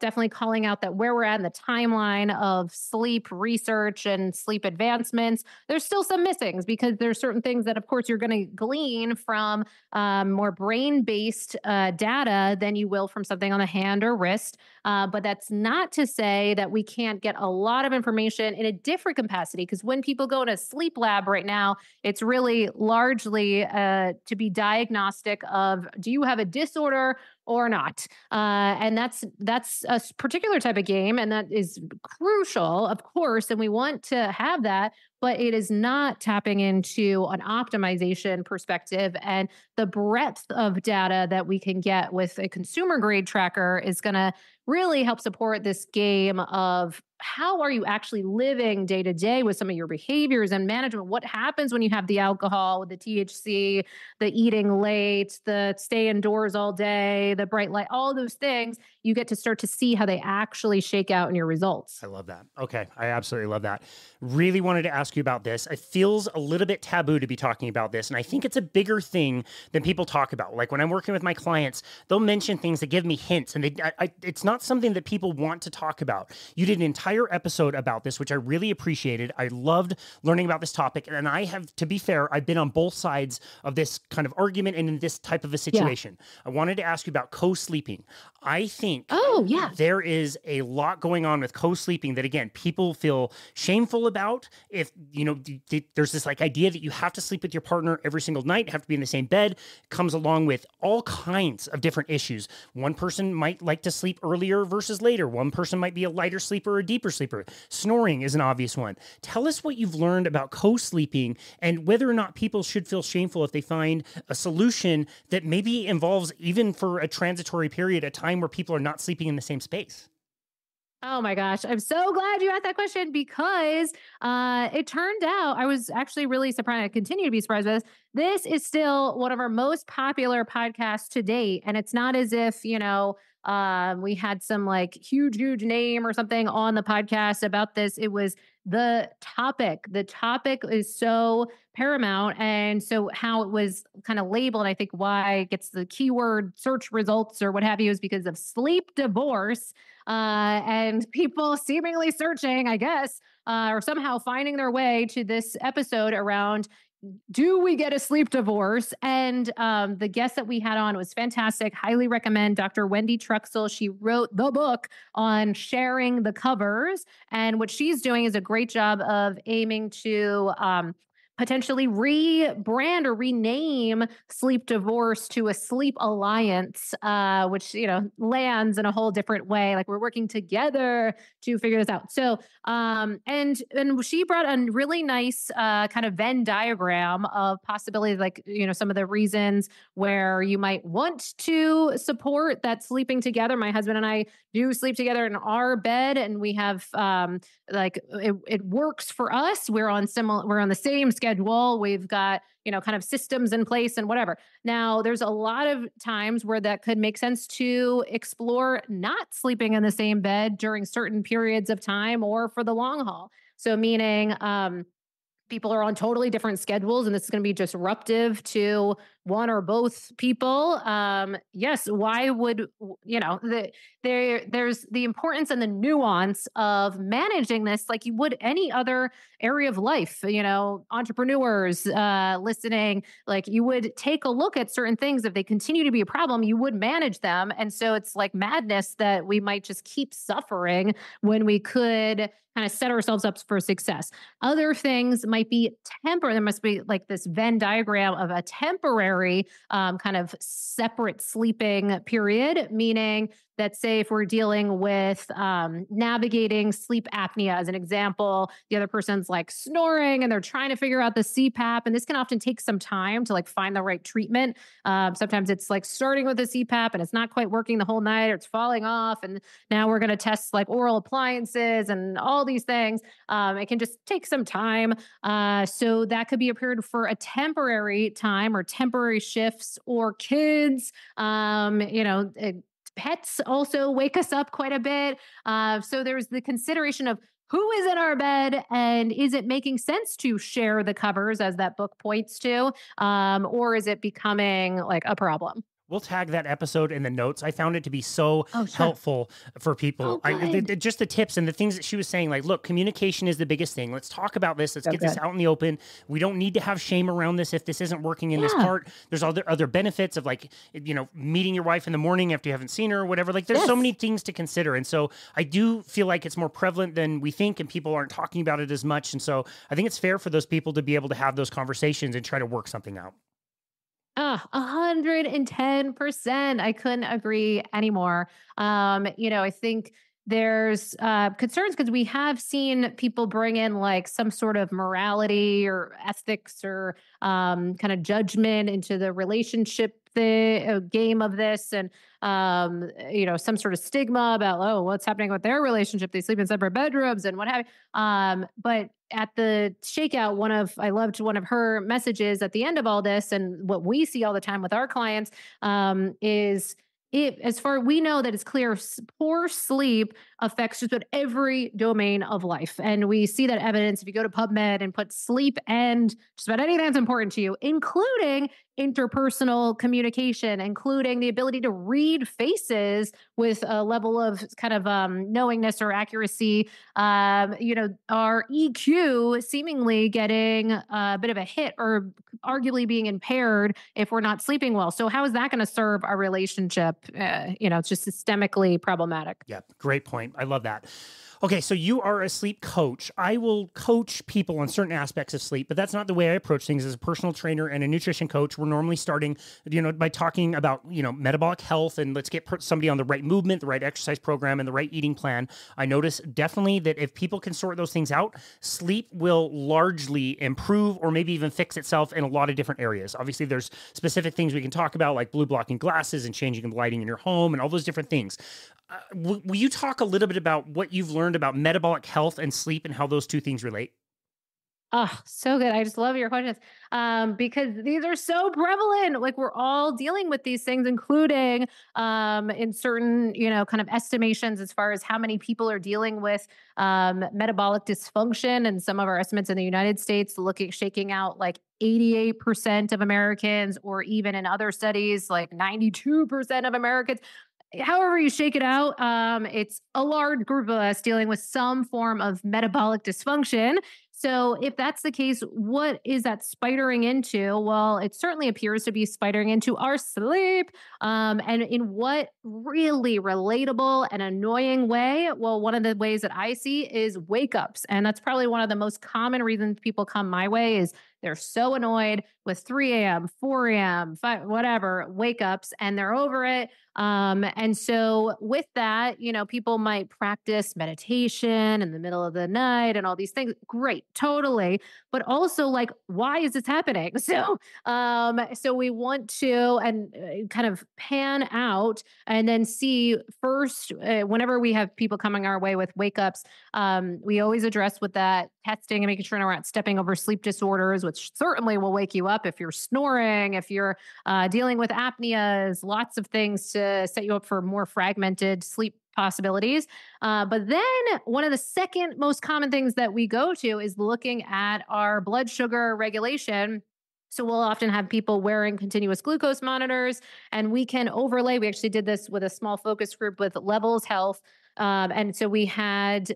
definitely calling out that where we're at in the timeline of sleep research and sleep advancements, there's still some missings because there's certain things that, of course, you're going to glean from more brain-based data than you will from something on the hand or wrist. But that's not to say that we can't get a lot of information in a different capacity. Because when people go to a sleep lab right now, it's really largely to be diagnostic of, do you have a disorder or not? And that's a particular type of game. And that is crucial, of course. And we want to have that, but it is not tapping into an optimization perspective. And the breadth of data that we can get with a consumer grade tracker is going to really help support this game of how are you actually living day to day with some of your behaviors and management? What happens when you have the alcohol, the THC, the eating late, the stay indoors all day, the bright light, all those things, you get to start to see how they actually shake out in your results. I love that. Okay. I absolutely love that. Really wanted to ask you about this. It feels a little bit taboo to be talking about this. And I think it's a bigger thing than people talk about. Like when I'm working with my clients, they'll mention things that give me hints and it's not something that people want to talk about. You did an entire episode about this, which I really appreciated. I loved learning about this topic. And I have, to be fair, I've been on both sides of this kind of argument and in this type of a situation. Yeah. I wanted to ask you about co-sleeping. I think there is a lot going on with co-sleeping that, again, people feel shameful about. If, there's this like idea that you have to sleep with your partner every single night, have to be in the same bed, comes along with all kinds of different issues. One person might like to sleep earlier versus later. One person might be a lighter sleeper or a deeper sleeper. Snoring is an obvious one. Tell us what you've learned about co-sleeping and whether or not people should feel shameful if they find a solution that maybe involves, even for a transitory period, a time where people are not sleeping in the same space. Oh my gosh. I'm so glad you asked that question because it turned out I was actually really surprised. I continue to be surprised by this. This is still one of our most popular podcasts to date. And it's not as if, we had some like huge name or something on the podcast about this. It was the topic. The topic is so paramount. And so how it was kind of labeled, I think why it gets the keyword search results or what have you is because of sleep divorce, and people seemingly searching, I guess, or somehow finding their way to this episode around, do we get a sleep divorce? And the guest that we had on was fantastic. Highly recommend Dr. Wendy Truxell. She wrote the book on sharing the covers. And what she's doing is a great job of aiming to potentially rebrand or rename sleep divorce to a sleep alliance, which, lands in a whole different way. Like we're working together to figure this out. So, and she brought a really nice kind of Venn diagram of possibilities, like, some of the reasons where you might want to support that sleeping together. My husband and I do sleep together in our bed, and we have it works for us. We're on the same schedule. We've got, kind of systems in place and whatever. Now, there's a lot of times where that could make sense to explore not sleeping in the same bed during certain periods of time or for the long haul. So meaning, people are on totally different schedules and this is going to be disruptive to one or both people. Yes, why would, there's the importance and the nuance of managing this like you would any other area of life. Entrepreneurs listening, like you would take a look at certain things. If they continue to be a problem, you would manage them. And so it's like madness that we might just keep suffering when we could kind of set ourselves up for success. Other things might be temporary. There must be like this Venn diagram of a temporary kind of separate sleeping period, meaning that, say, if we're dealing with navigating sleep apnea as an example, the other person's like snoring and they're trying to figure out the CPAP. And this can often take some time to like find the right treatment. Sometimes it's like starting with the CPAP and it's not quite working the whole night or it's falling off. And now we're going to test like oral appliances and all these things. It can just take some time. So that could be a period for a temporary time or temporary shifts or kids, pets also wake us up quite a bit. So there's the consideration of who is in our bed and is it making sense to share the covers as that book points to, or is it becoming like a problem? We'll tag that episode in the notes. I found it to be so helpful for people. Just the tips and the things that she was saying, like, look, communication is the biggest thing. Let's talk about this. Let's get this out in the open. We don't need to have shame around this if this isn't working in this part. There's other benefits of like, meeting your wife in the morning after you haven't seen her or whatever. Like there's so many things to consider. And so I do feel like it's more prevalent than we think and people aren't talking about it as much. And so I think it's fair for those people to be able to have those conversations and try to work something out. 110%. I couldn't agree anymore. I think there's concerns because we have seen people bring in like some sort of morality or ethics or kind of judgment into the relationship game of this, and some sort of stigma about, what's happening with their relationship, they sleep in separate bedrooms and what have you. But at the shakeout, I loved one of her messages at the end of all this, and what we see all the time with our clients is, as far we know that it's clear, poor sleep affects just about every domain of life. And we see that evidence if you go to PubMed and put sleep and just about anything that's important to you, including interpersonal communication, including the ability to read faces with a level of kind of knowingness or accuracy, our EQ seemingly getting a bit of a hit or arguably being impaired if we're not sleeping well. So how is that going to serve our relationship? It's just systemically problematic. Yeah, great point. I love that. Okay, so you are a sleep coach. I will coach people on certain aspects of sleep, but that's not the way I approach things. As a personal trainer and a nutrition coach, we're normally starting, by talking about, metabolic health, and let's get somebody on the right movement, the right exercise program, and the right eating plan. I notice definitely that if people can sort those things out, sleep will largely improve or maybe even fix itself in a lot of different areas. Obviously, there's specific things we can talk about, like blue blocking glasses and changing the lighting in your home and all those different things. Will you talk a little bit about what you've learned about metabolic health and sleep and how those two things relate? Oh, so good. I just love your questions because these are so prevalent. Like we're all dealing with these things, including in certain, kind of estimations as far as how many people are dealing with metabolic dysfunction. And some of our estimates in the United States shaking out like 88% of Americans, or even in other studies, like 92% of Americans. However you shake it out, it's a large group of us dealing with some form of metabolic dysfunction. So, if that's the case, what is that spidering into? Well, it certainly appears to be spidering into our sleep. And in what really relatable and annoying way? Well, one of the ways that I see is wake ups. And that's probably one of the most common reasons people come my way is they're so annoyed with 3 a.m., 4 a.m., 5, whatever, wake ups, and they're over it. And so with that, people might practice meditation in the middle of the night and all these things. Great, totally. But also like, why is this happening? So we want to and kind of pan out and then see first, whenever we have people coming our way with wake ups, we always address with that testing and making sure we're not stepping over sleep disorders, which certainly will wake you up if you're snoring, if you're dealing with apneas, lots of things to set you up for more fragmented sleep possibilities. But then one of the second most common things that we go to is looking at our blood sugar regulation. So we'll often have people wearing continuous glucose monitors, and we can overlay. We actually did this with a small focus group with Levels Health. And so we had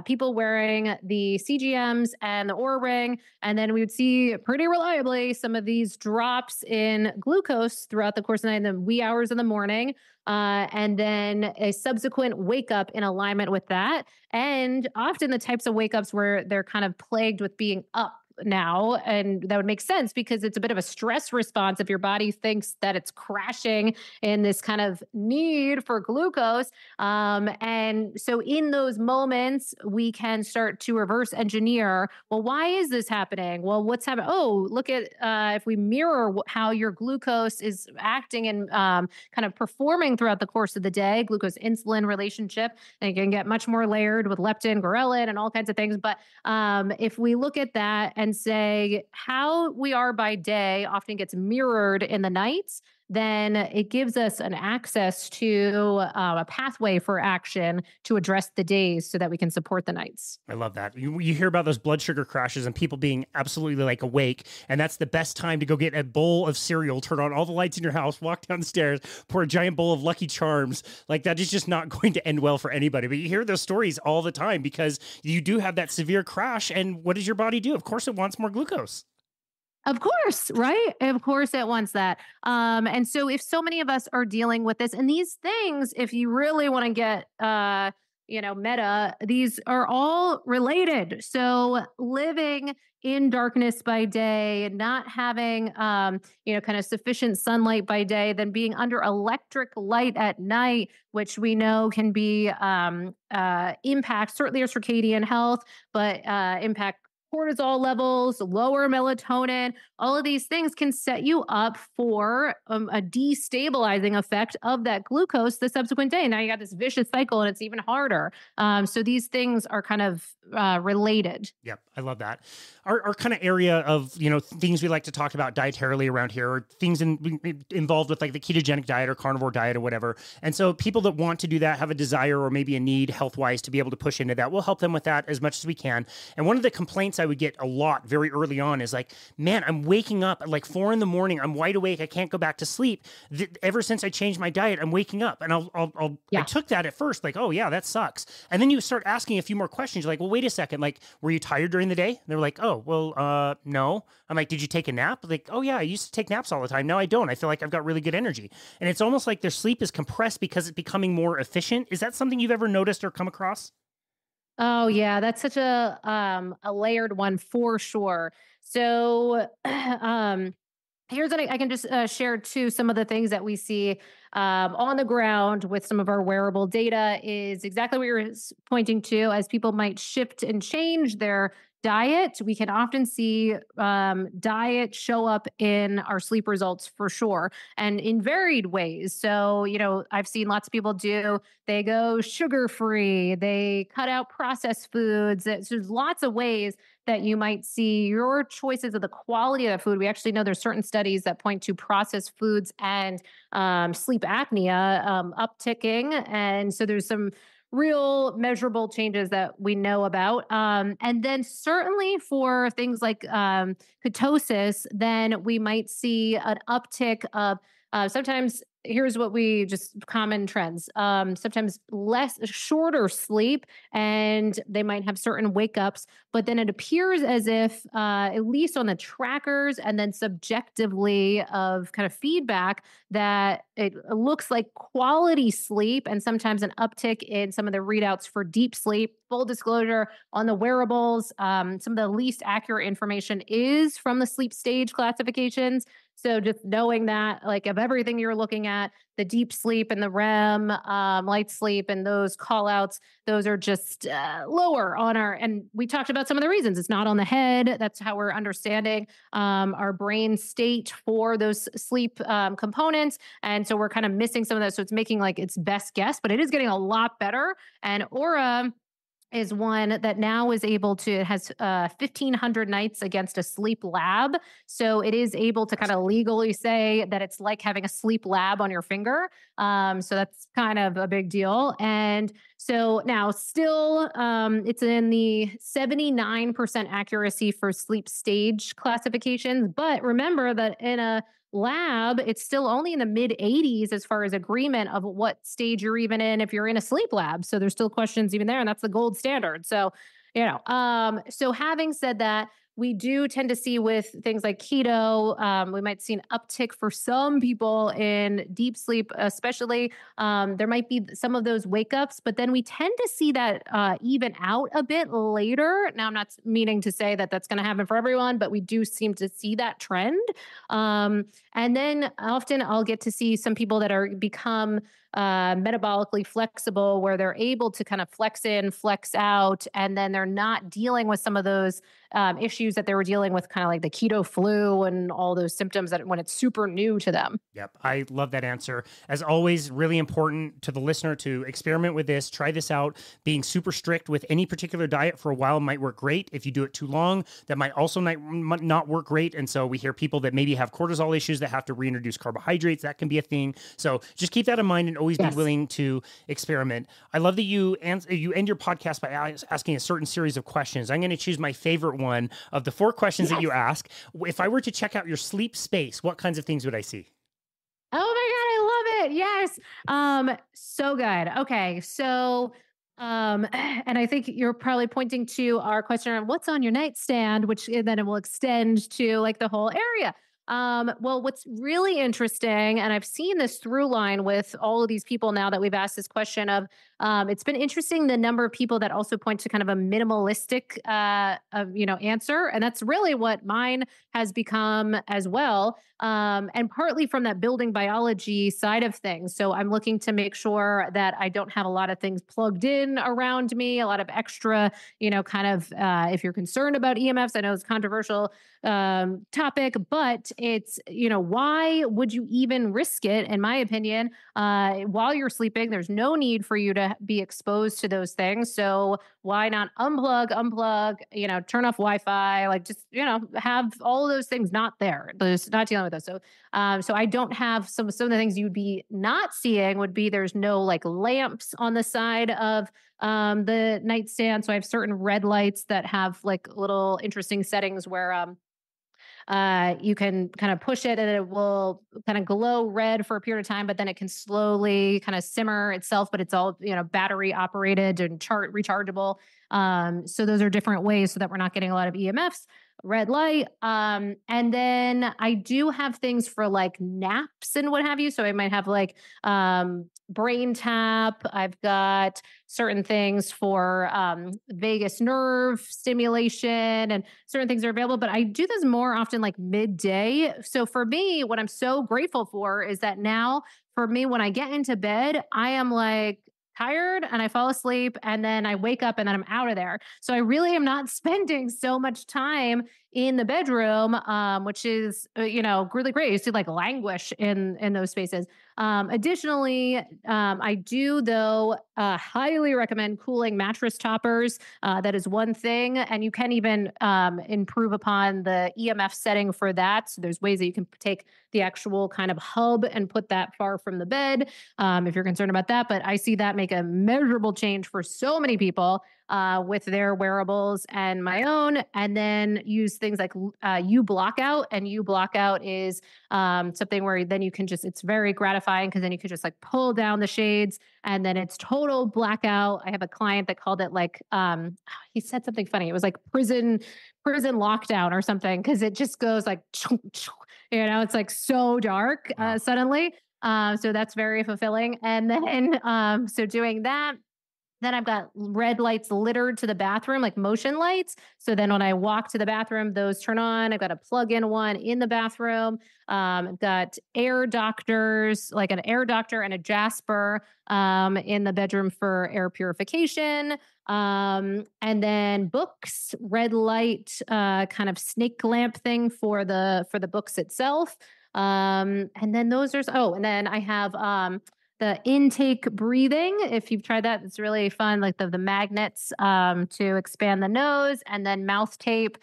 people wearing the CGMs and the Oura Ring, and then we would see pretty reliably some of these drops in glucose throughout the course of the night in the wee hours of the morning, and then a subsequent wake up in alignment with that. And often the types of wake ups where they're kind of plagued with being up now. And that would make sense because it's a bit of a stress response if your body thinks that it's crashing in this kind of need for glucose. And so in those moments, we can start to reverse engineer. Well, why is this happening? Well, what's happening? Oh, look at if we mirror how your glucose is acting and kind of performing throughout the course of the day, glucose insulin relationship, and it can get much more layered with leptin, ghrelin, and all kinds of things. But if we look at that and say how we are by day often gets mirrored in the nights, then it gives us an access to a pathway for action to address the days so that we can support the nights. I love that. You hear about those blood sugar crashes and people being absolutely like awake. And that's the best time to go get a bowl of cereal, turn on all the lights in your house, walk downstairs, pour a giant bowl of Lucky Charms. Like that is just not going to end well for anybody. But you hear those stories all the time because you do have that severe crash. And what does your body do? Of course, it wants more glucose. Of course, right? Of course it wants that. And so if so many of us are dealing with this and these things, if you really want to get meta, these are all related. So living in darkness by day, not having kind of sufficient sunlight by day, then being under electric light at night, which we know can be impact certainly your circadian health, but impact cortisol levels, lower melatonin, all of these things can set you up for a destabilizing effect of that glucose the subsequent day. Now you got this vicious cycle and it's even harder. So these things are kind of related. Yep, I love that. Our kind of area of, things we like to talk about dietarily around here are things involved with like the ketogenic diet or carnivore diet or whatever. And so people that want to do that have a desire or maybe a need health-wise to be able to push into that. We'll help them with that as much as we can. And one of the complaints I would get a lot very early on is like, man, I'm waking up at like 4 a.m. I'm wide awake. I can't go back to sleep. Ever since I changed my diet, I'm waking up. And I took that at first, like, oh yeah, that sucks. And then you start asking a few more questions. You're like, well, wait a second. Like, were you tired during the day? And they're like, oh, well, no. I'm like, did you take a nap? Like, oh yeah, I used to take naps all the time. Now I don't. I feel like I've got really good energy. And it's almost like their sleep is compressed because it's becoming more efficient. Is that something you've ever noticed or come across? Oh yeah, that's such a layered one for sure. So here's what I can just share too. Some of the things that we see on the ground with some of our wearable data is exactly what you're pointing to as people might shift and change their diet, we can often see diet show up in our sleep results for sure, and in varied ways. So, I've seen lots of people they go sugar free, they cut out processed foods. There's lots of ways that you might see your choices of the quality of the food. We actually know there's certain studies that point to processed foods and sleep apnea upticking. And so there's some real measurable changes that we know about. And then certainly for things like ketosis, then we might see an uptick of sometimes. Here's what we just common trends. Sometimes shorter sleep, and they might have certain wake ups, but then it appears as if, at least on the trackers and then subjectively of kind of feedback, that it looks like quality sleep and sometimes an uptick in some of the readouts for deep sleep. Full disclosure on the wearables, some of the least accurate information is from the sleep stage classifications. So just knowing that, like, of everything you're looking at, the deep sleep and the REM, light sleep, and those call outs, those are just lower on and we talked about some of the reasons. It's not on the head. That's how we're understanding our brain state for those sleep components. And so we're kind of missing some of those. So it's making like its best guess, but it is getting a lot better. And Aura is one that now is able to, it has 1,500 nights against a sleep lab. So it is able to kind of legally say that it's like having a sleep lab on your finger. So that's kind of a big deal. And so now still, it's in the 79% accuracy for sleep stage classifications. But remember that in a lab, it's still only in the mid 80s as far as agreement of what stage you're even in if you're in a sleep lab. So there's still questions even there, and that's the gold standard. So, so having said that, we do tend to see with things like keto, we might see an uptick for some people in deep sleep, especially. There might be some of those wake ups, but then we tend to see that even out a bit later. Now, I'm not meaning to say that that's going to happen for everyone, but we do seem to see that trend. And then often I'll get to see some people that are become metabolically flexible, where they're able to kind of flex in, flex out, and then they're not dealing with some of those issues that they were dealing with, kind of like the keto flu and all those symptoms that when it's super new to them. Yep. I love that answer. As always, really important to the listener to experiment with this, try this out. Being super strict with any particular diet for a while might work great. If you do it too long, that might also not work great. And so we hear people that maybe have cortisol issues that have to reintroduce carbohydrates. That can be a thing. So just keep that in mind and always be willing to experiment. I love that you end your podcast by asking a certain series of questions. I'm going to choose my favorite one of the 4 questions that you ask. If I were to check out your sleep space, what kinds of things would I see? Oh my God, I love it. Yes. So good. Okay. So, and I think you're probably pointing to our question on what's on your nightstand, which then it will extend to like the whole area. Well, what's really interesting, and I've seen this through line with all of these people now that we've asked this question of, it's been interesting the number of people that also point to kind of a minimalistic, answer. And that's really what mine has become as well. And partly from that building biology side of things. So I'm looking to make sure that I don't have a lot of things plugged in around me, a lot of extra, if you're concerned about EMFs, I know it's a controversial topic, but it's, why would you even risk it? In my opinion, while you're sleeping, there's no need for you to be exposed to those things. So why not unplug, turn off Wi-Fi, have all of those things not there. There's not dealing with those. So, so I don't have some of the things you'd be not seeing would be there's no like lamps on the side of the nightstand. So I have certain red lights that have like little interesting settings where you can kind of push it and it will kind of glow red for a period of time, but then it can slowly kind of simmer itself, but it's all, battery operated and rechargeable. So those are different ways so that we're not getting a lot of EMFs, red light. And then I do have things for like naps and what have you. So I might have like, brain tap. I've got certain things for vagus nerve stimulation and certain things are available, but I do this more often like midday. So for me, what I'm so grateful for is that now for me, when I get into bed, I am like tired and I fall asleep and then I wake up and then I'm out of there. So I really am not spending so much time in the bedroom, which is, really great. You see like languish in those spaces. Additionally, I do though highly recommend cooling mattress toppers. That is one thing, and you can even improve upon the EMF setting for that. So there's ways that you can take the actual kind of hub and put that far from the bed if you're concerned about that. But I see that make a measurable change for so many people with their wearables and my own, and then use things like U blockout. And U blockout is something where then you can it's very gratifying because then you can just like pull down the shades and then it's total blackout. I have a client that called it like, he said something funny. It was like prison lockdown or something. Cause it just goes like, it's like so dark suddenly. So that's very fulfilling. And then, so doing that, then I've got red lights littered to the bathroom, like motion lights. So then when I walk to the bathroom, those turn on. I've got a plug-in one in the bathroom. I've got air doctors, like an air doctor and a Jasper in the bedroom for air purification. And then books, red light, kind of snake lamp thing for the books itself. And then and then I have the intake breathing. If you've tried that, it's really fun. Like the magnets to expand the nose, and then mouth tape.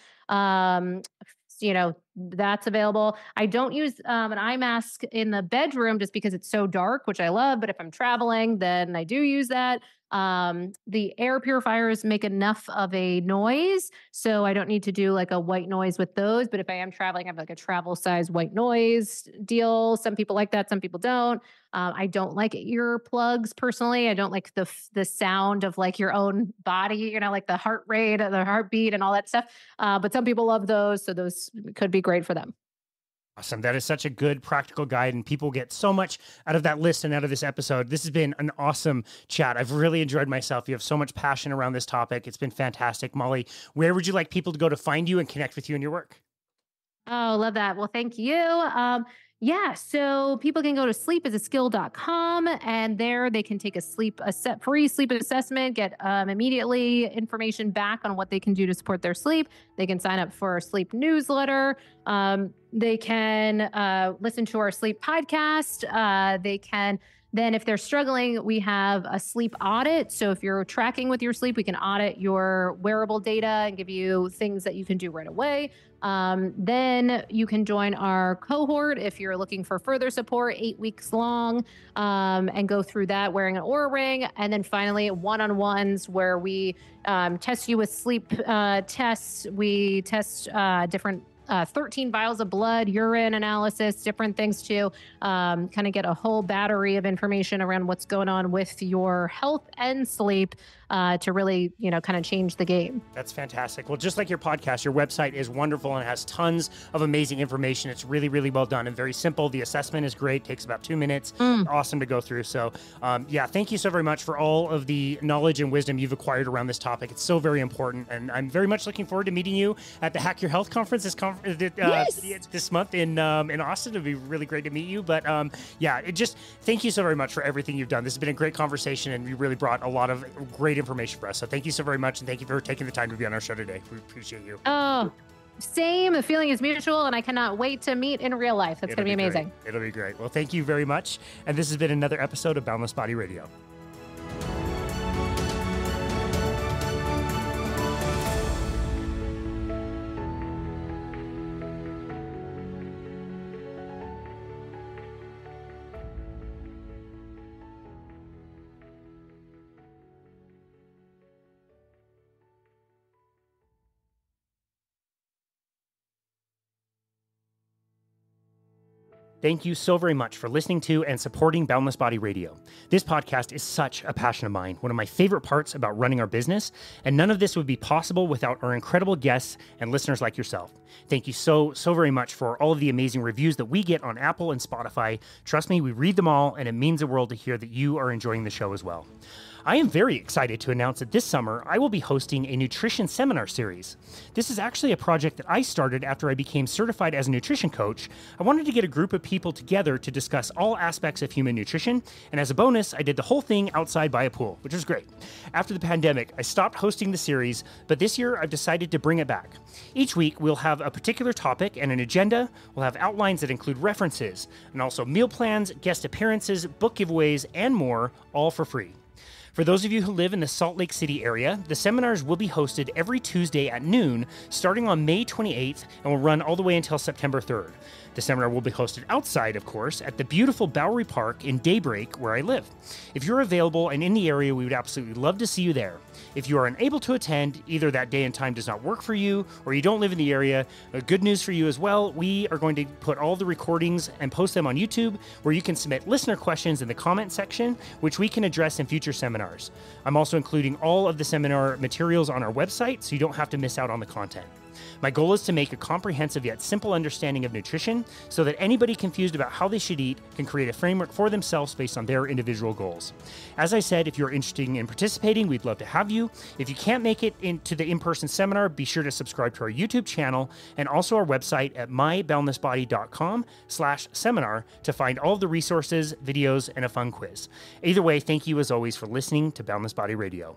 That's available. I don't use an eye mask in the bedroom just because it's so dark, which I love. But if I'm traveling, then I do use that. The air purifiers make enough of a noise, so I don't need to do like a white noise with those. But if I am traveling, I have like a travel size white noise deal. Some people like that, some people don't. I don't like earplugs personally. I don't like the sound of like your own body, like the heart rate, the heartbeat, and all that stuff. But some people love those, so those could be great for them. Awesome. That is such a good practical guide, and people get so much out of that list and out of this episode. This has been an awesome chat. I've really enjoyed myself. You have so much passion around this topic. It's been fantastic. Mollie, where would you like people to go to find you and connect with you and your work? Oh, love that. Well, thank you. So people can go to sleepisaskill.com, and there they can take a free sleep assessment, get immediately information back on what they can do to support their sleep. They can sign up for a sleep newsletter. They can listen to our sleep podcast. They can then, if they're struggling, we have a sleep audit. So if you're tracking with your sleep, we can audit your wearable data and give you things that you can do right away. Then you can join our cohort if you're looking for further support, 8 weeks long, and go through that wearing an Oura ring. And then finally, one-on-ones where we test you with sleep tests. We test different 13 vials of blood, urine analysis, different things to kind of get a whole battery of information around what's going on with your health and sleep to really, kind of change the game. That's fantastic. Well, just like your podcast, your website is wonderful and has tons of amazing information. It's really, really well done and very simple. The assessment is great. Takes about 2 minutes. Awesome to go through. So, thank you so very much for all of the knowledge and wisdom you've acquired around this topic. It's so very important. And I'm very much looking forward to meeting you at the Hack Your Health conference this month in Austin. It'd be really great to meet you. But thank you so very much for everything you've done. This has been a great conversation, and you really brought a lot of great information for us. So thank you so very much, and thank you for taking the time to be on our show today. We appreciate you. Oh, same. The feeling is mutual, and I cannot wait to meet in real life. That's going to be amazing. It'll be great. Well, thank you very much. And this has been another episode of Boundless Body Radio. Thank you so very much for listening to and supporting Boundless Body Radio. This podcast is such a passion of mine, one of my favorite parts about running our business, and none of this would be possible without our incredible guests and listeners like yourself. Thank you so very much for all of the amazing reviews that we get on Apple and Spotify. Trust me, we read them all, and it means the world to hear that you are enjoying the show as well. I am very excited to announce that this summer I will be hosting a nutrition seminar series. This is actually a project that I started after I became certified as a nutrition coach. I wanted to get a group of people together to discuss all aspects of human nutrition, and as a bonus, I did the whole thing outside by a pool, which was great. After the pandemic, I stopped hosting the series, but this year I've decided to bring it back. Each week, we'll have a particular topic and an agenda. We'll have outlines that include references, and also meal plans, guest appearances, book giveaways, and more, all for free. For those of you who live in the Salt Lake City area, the seminars will be hosted every Tuesday at noon, starting on May 28th, and will run all the way until September 3rd. The seminar will be hosted outside, of course, at the beautiful Bowery Park in Daybreak, where I live. If you're available and in the area, we would absolutely love to see you there. If you are unable to attend, either that day and time does not work for you, or you don't live in the area, good news for you as well, we are going to put all the recordings and post them on YouTube, where you can submit listener questions in the comment section, which we can address in future seminars. I'm also including all of the seminar materials on our website, so you don't have to miss out on the content. My goal is to make a comprehensive yet simple understanding of nutrition so that anybody confused about how they should eat can create a framework for themselves based on their individual goals. As I said, if you're interested in participating, we'd love to have you. If you can't make it into the in-person seminar, be sure to subscribe to our YouTube channel and also our website at myboundlessbody.com/seminar to find all of the resources, videos, and a fun quiz. Either way, thank you as always for listening to Boundless Body Radio.